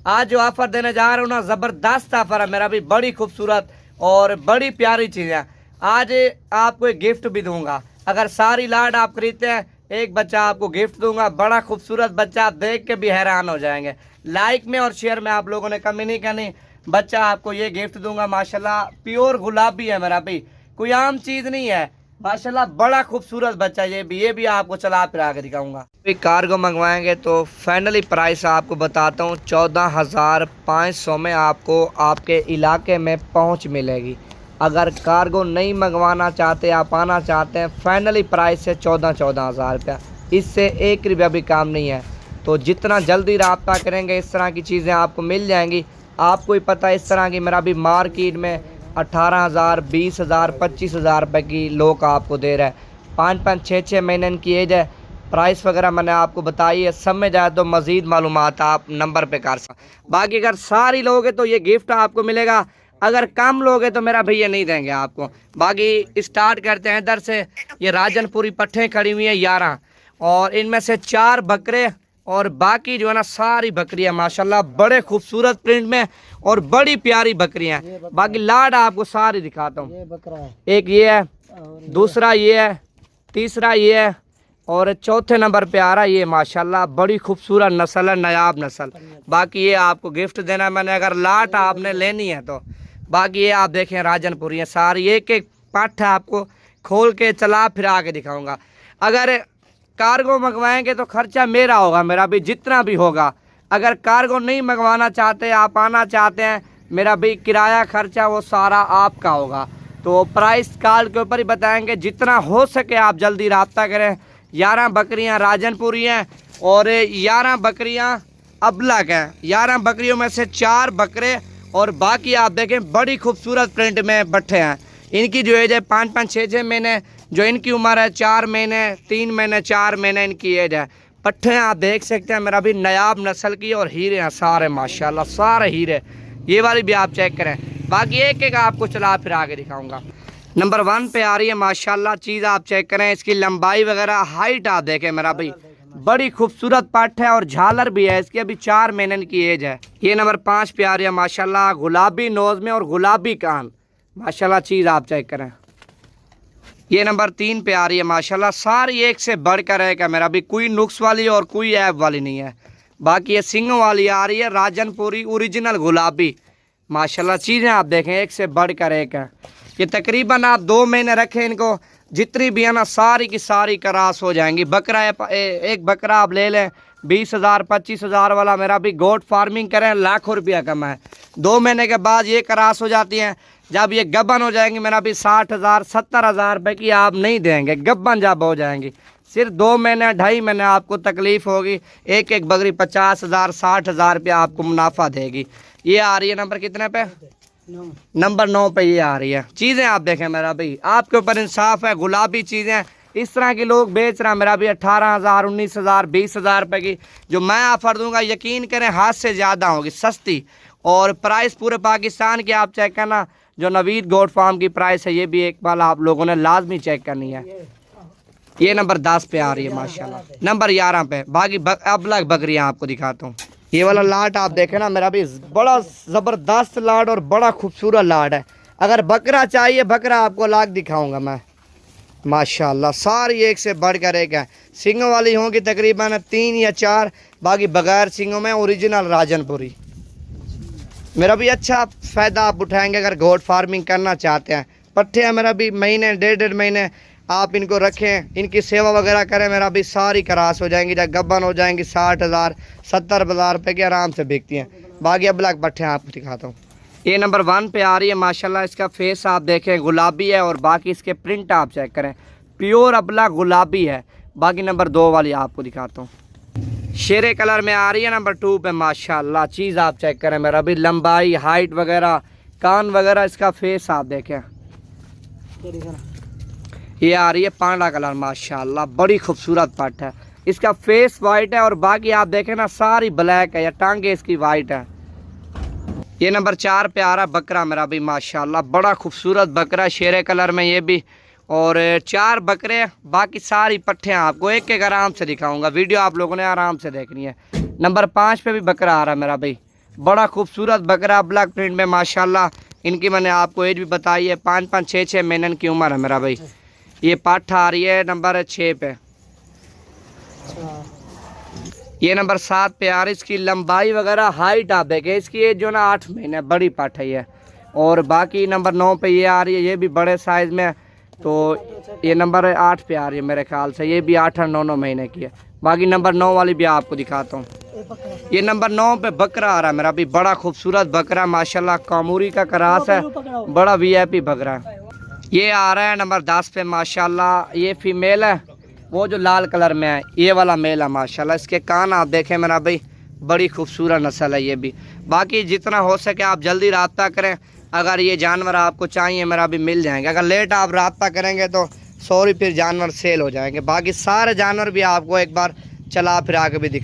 आज जो ऑफर देने जा रहा हूँ ना, ज़बरदस्त ऑफर है मेरा भी, बड़ी खूबसूरत और बड़ी प्यारी चीज़ें। आज आपको एक गिफ्ट भी दूंगा। अगर सारी लाड आप खरीदते हैं, एक बच्चा आपको गिफ्ट दूंगा, बड़ा खूबसूरत बच्चा, आप देख के भी हैरान हो जाएंगे। लाइक में और शेयर में आप लोगों ने कमी नहीं करनी। बच्चा आपको ये गिफ्ट दूंगा, माशाल्लाह प्योर गुलाबी है मेरा भी, कोई आम चीज़ नहीं है माशाल्लाह, बड़ा खूबसूरत बच्चा। ये भी आपको चला फिरा के दिखाऊंगा। अभी कार्गो मंगवाएंगे तो फाइनली प्राइस आपको बताता हूँ, 14,500 में आपको आपके इलाके में पहुँच मिलेगी। अगर कार्गो नहीं मंगवाना चाहते, आप आना चाहते हैं, फाइनली प्राइस है 14,000 रुपया, इससे 1 रुपया भी काम नहीं है। तो जितना जल्दी रब्ता करेंगे इस तरह की चीज़ें आपको मिल जाएंगी। आपको ही पता है इस तरह की मेरा भी मार्केट में 18,000, 20,000, 25,000 रुपये की लोग आपको दे रहा है। 5-5, 6-6 महीने की एज है। प्राइस वगैरह मैंने आपको बताई है, समझ आए तो मज़ीद मालूमात आप नंबर पे कर सकते। बाकी अगर सारी लोगे तो ये गिफ्ट आपको मिलेगा, अगर कम लोगे तो मेरा भैया नहीं देंगे आपको। बाकी स्टार्ट करते हैं इधर से। ये राजनपुरी पट्ठे खड़ी हुई हैं 11, और इनमें से 4 बकरे और बाकी जो है ना सारी बकरियां माशाल्लाह बड़े खूबसूरत प्रिंट में और बड़ी प्यारी बकरियां। बाकी लाड आपको सारी दिखाता हूँ। एक ये है, दूसरा ये है, तीसरा ये है, और चौथे नंबर पे आ रहा है ये माशाल्लाह बड़ी खूबसूरत नस्ल है, नायाब नस्ल। बाकी ये आपको गिफ्ट देना है मैंने, अगर लाट आपने लेनी है तो। बाकी ये आप देखें राजनपुरी है सारी, एक एक पट्ठ आपको खोल के चला फिरा के दिखाऊंगा। अगर कार्गो मंगवाएंगे तो खर्चा मेरा होगा, मेरा भी जितना भी होगा। अगर कार्गो नहीं मंगवाना चाहते, आप आना चाहते हैं, मेरा भी किराया खर्चा वो सारा आपका होगा। तो प्राइस कॉल के ऊपर ही बताएंगे, जितना हो सके आप जल्दी रब्ता करें। 11 बकरियां राजनपुरी हैं और 11 बकरियां अबलग हैं। 11 बकरियों में से 4 बकरे और बाकी आप देखें बड़ी खूबसूरत प्रिंट में बट्ठे हैं। इनकी जो एज है 5-5, 6-6 महीने, जो इनकी उम्र है 4 महीने, 3 महीने, 4 महीने इनकी एज है। पट्ठे आप देख सकते हैं मेरा भी नायाब नस्ल की, और हीरे हैं सारे माशाल्लाह, सारे हीरे। ये वाली भी आप चेक करें। बाकी एक एक आपको चला फिर आगे दिखाऊंगा। नंबर 1 पे आ रही है माशाल्लाह चीज़, आप चेक करें इसकी लंबाई वगैरह, हाइट आप देखें मेरा भाई, बड़ी खूबसूरत पट्ठ है और झालर भी है इसकी, अभी 4 महीने की एज है। ये नंबर 5 पे आ रही है माशाल्लाह, गुलाबी नोज में और गुलाबी कान, माशाल्लाह चीज़ आप चेक करें। ये नंबर 3 पे आ रही है माशाल्लाह, सारी एक से बढ़कर है मेरा भी, कोई नुक्स वाली और कोई ऐब वाली नहीं है। बाकी ये सिंगों वाली आ रही है राजनपुरी ओरिजिनल गुलाबी, माशाल्लाह चीज़ें आप देखें एक से बढ़कर एक है। ये तकरीबन आप 2 महीने रखें इनको, जितनी भी है ना सारी की सारी क्रॉस हो जाएंगी। बकरा एक बकरा आप ले लें 20,000, 25,000 वाला, मेरा भी गोट फार्मिंग करें लाखों रुपया कमाएं। 2 महीने के बाद ये क्रॉस हो जाती हैं। जब ये गब्बन हो जाएंगी मेरा भी 60,000, 70,000 रुपये की आप नहीं देंगे। गब्बन जब हो जाएंगी, सिर्फ 2 महीने 2.5 महीने आपको तकलीफ़ होगी। एक एक बकरी 50,000, 60,000 रुपया आपको मुनाफा देगी। ये आ रही है नंबर कितने पे? नंबर 9 पे ये आ रही है। चीज़ें आप देखें मेरा भाई, आपके ऊपर इंसाफ है। गुलाबी चीज़ें इस तरह के लोग बेच रहे हैं मेरा भी 18,000, 19,000, 20,000 रुपये की, जो मैं ऑफर दूंगा यकीन करें हाथ से ज़्यादा होगी, सस्ती। और प्राइस पूरे पाकिस्तान की आप चेक करना, जो नवीद गोट फार्म की प्राइस है ये भी एक बार आप लोगों ने लाजमी चेक करनी है। ये नंबर 10 पे आ रही है माशाल्लाह, नंबर 11 पे। बाकी अबलग बकरियाँ आपको दिखाता हूँ। ये वाला लाट आप देखें ना मेरा भी, बड़ा ज़बरदस्त लाट और बड़ा खूबसूरत लाट है। अगर बकरा चाहिए, बकरा आपको लाख दिखाऊंगा मैं, माशाल्लाह सारी एक से बढ़कर एक है। सिंगों वाली होंगी तकरीबन 3 या 4, बाकी बगैर सिंगों में ओरिजिनल राजनपुरी। मेरा भी अच्छा फ़ायदा आप उठाएंगे अगर गोट फार्मिंग करना चाहते हैं। पट्ठे हैं मेरा भी, महीने 1.5 महीने आप इनको रखें, इनकी सेवा वगैरह करें, मेरा भी सारी क्रॉस हो जाएंगी। जब गब्बन हो जाएंगी 60,000, 70,000 रुपये की आराम से बिकती हैं। बाकी अबलग पट्ठे आपको दिखाता हूँ। ये नंबर 1 पे आ रही है माशाल्लाह, इसका फेस आप देखें गुलाबी है और बाकी इसके प्रिंट आप चेक करें, प्योर अबलग गुलाबी है। बाकी नंबर 2 वाली आपको दिखाता हूँ, शेरे कलर में आ रही है नंबर 2 पे माशाल्लाह। चीज़ आप चेक करें मेरा भी, लंबाई, हाइट वगैरह, कान वगैरह, इसका फेस आप देखें। ये आ रही है पांडा कलर माशाल्लाह, बड़ी खूबसूरत पट है। इसका फेस वाइट है और बाकी आप देखें ना सारी ब्लैक है, या टांगे इसकी वाइट है। ये नंबर 4 पे आ रहा है बकरा मेरा भी माशाल्लाह, बड़ा खूबसूरत बकरा, शेरे कलर में ये भी। और 4 बकरे, बाकी सारी पट्ठियाँ आपको एक एक आराम से दिखाऊंगा। वीडियो आप लोगों ने आराम से देखनी है। नंबर 5 पे भी बकरा आ रहा है मेरा भाई, बड़ा खूबसूरत बकरा ब्लैक प्रिंट में माशाल्लाह। इनकी मैंने आपको एज भी बताई है, 5-5 6-6 महीने की उम्र है मेरा भाई। ये पाठा आ रही है नंबर 6 पे, ये नंबर 7 पे आ रही। इसकी लंबाई वगैरह हाइट आप देखें, इसकी एज जो ना 8 महीने, बड़ी पाठा ही है। और बाकी नंबर 9 पे ये आ रही है, ये भी बड़े साइज़ में, तो ये नंबर 8 पे आ रही है मेरे ख्याल से, ये भी 8-9 महीने की है। बाकी नंबर 9 वाली भी आपको दिखाता हूँ। ये नंबर 9 पे बकरा आ रहा है मेरा भी, बड़ा खूबसूरत बकरा माशाल्लाह, कामूरी का करास है, बड़ा वीआईपी बकरा है। ये आ रहा है नंबर 10 पे माशाल्लाह। ये फीमेल है, वो जो लाल कलर में है ये वाला मेल है माशाल्लाह। इसके कान आप देखें मेरा भाई, बड़ी खूबसूरत नस्ल है ये भी। बाकी जितना हो सके आप जल्दी रब्ता करें, अगर ये जानवर आपको चाहिए मेरा भी मिल जाएंगे। अगर लेट आप रब्ता करेंगे तो सॉरी फिर जानवर सेल हो जाएंगे। बाकी सारे जानवर भी आपको एक बार चला फिरा के भी